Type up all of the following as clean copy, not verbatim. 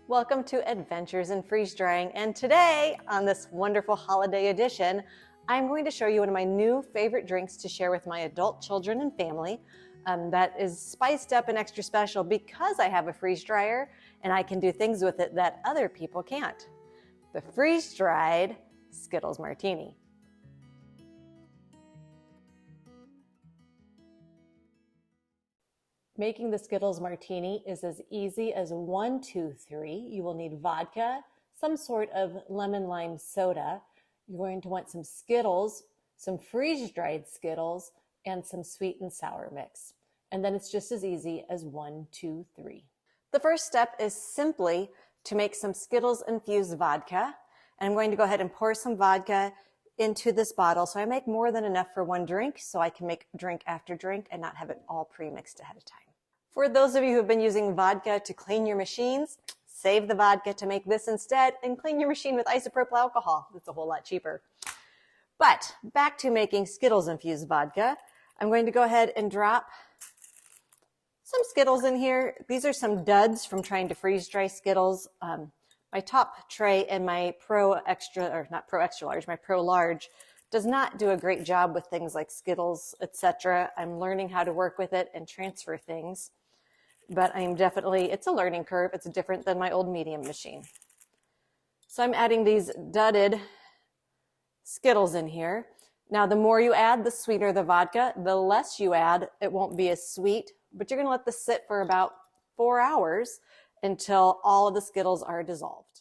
Welcome to Adventures in Freeze Drying, and today on this wonderful holiday edition, I'm going to show you one of my new favorite drinks to share with my adult children and family that is spiced up and extra special because I have a freeze dryer and I can do things with it that other people can't. The Freeze Dried Skittles Martini. Making the Skittles Martini is as easy as 1, 2, 3. You will need vodka, some sort of lemon lime soda. You're going to want some Skittles, some freeze-dried Skittles, and some sweet and sour mix. And then it's just as easy as 1, 2, 3. The first step is simply to make some Skittles infused vodka. And I'm going to go ahead and pour some vodka into this bottle. So I make more than enough for one drink, so I can make drink after drink and not have it all pre-mixed ahead of time. For those of you who have been using vodka to clean your machines, save the vodka to make this instead and clean your machine with isopropyl alcohol. It's a whole lot cheaper. But back to making Skittles infused vodka. I'm going to go ahead and drop some Skittles in here. These are some duds from trying to freeze dry Skittles. My top tray and my Pro Extra, or not Pro Extra Large, my Pro Large does not do a great job with things like Skittles, etc. I'm learning how to work with it and transfer things. But I'm definitely, it's a learning curve. It's different than my old medium machine. So I'm adding these dudded Skittles in here. Now, the more you add, the sweeter the vodka. The less you add, it won't be as sweet. But you're going to let this sit for about 4 hours until all of the Skittles are dissolved.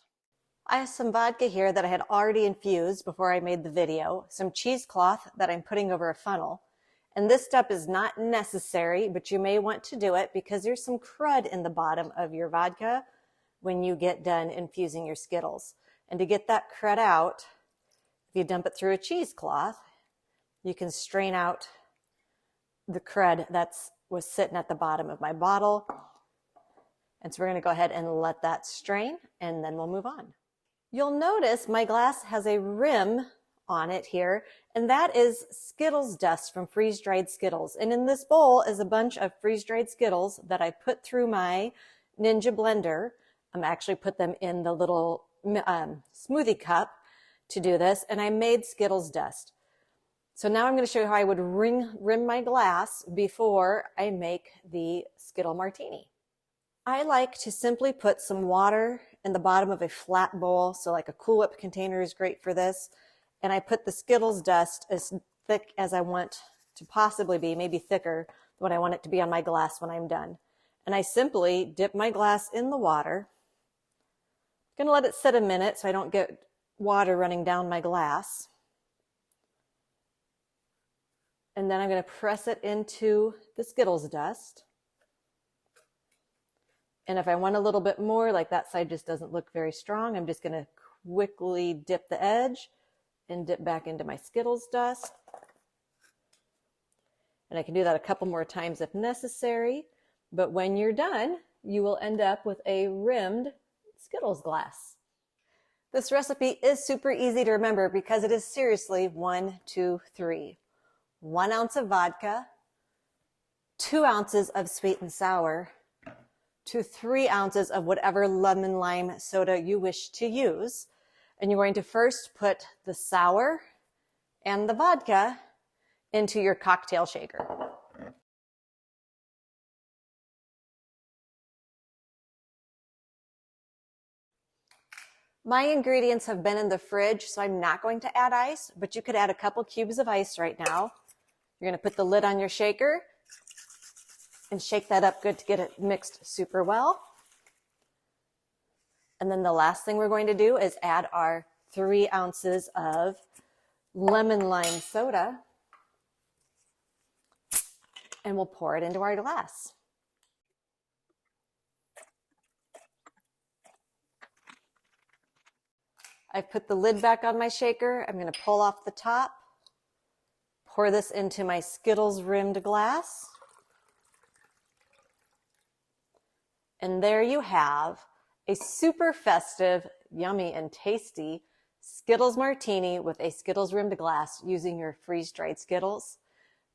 I have some vodka here that I had already infused before I made the video, some cheesecloth that I'm putting over a funnel. And this step is not necessary, but you may want to do it because there's some crud in the bottom of your vodka when you get done infusing your Skittles. And to get that crud out, if you dump it through a cheesecloth, you can strain out the crud that was sitting at the bottom of my bottle. And so we're going to go ahead and let that strain, and then we'll move on. You'll notice my glass has a rim on it here, and that is Skittles Dust from Freeze Dried Skittles. And in this bowl is a bunch of Freeze Dried Skittles that I put through my Ninja blender. I'm actually put them in the little smoothie cup to do this, and I made Skittles Dust. So now I'm going to show you how I would rim my glass before I make the Skittle Martini. I like to simply put some water in the bottom of a flat bowl, so like a Cool Whip container is great for this. And I put the Skittles Dust as thick as I want to possibly be, maybe thicker than what I want it to be on my glass when I'm done. And I simply dip my glass in the water. I'm going to let it sit a minute so I don't get water running down my glass. And then I'm going to press it into the Skittles Dust. And if I want a little bit more, like that side just doesn't look very strong, I'm just going to quickly dip the edge and dip back into my Skittles Dust. And I can do that a couple more times if necessary. But when you're done, you will end up with a rimmed Skittles glass. This recipe is super easy to remember because it is seriously 1, 2, 3. 1 ounce of vodka, 2 ounces of sweet and sour, to 3 ounces of whatever lemon lime soda you wish to use. And you're going to first put the sour and the vodka into your cocktail shaker. My ingredients have been in the fridge, so I'm not going to add ice, but you could add a couple cubes of ice right now. You're going to put the lid on your shaker and shake that up good to get it mixed super well. And then the last thing we're going to do is add our 3 ounces of lemon lime soda, and we'll pour it into our glass. I've put the lid back on my shaker. I'm going to pull off the top, pour this into my Skittles rimmed glass. And there you have a super festive, yummy, and tasty Skittles Martini with a Skittles rimmed glass using your freeze-dried Skittles.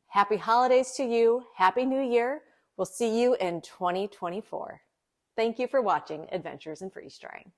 Happy holidays to you. Happy New Year. We'll see you in 2024. Thank you for watching Adventures in Freeze Drying.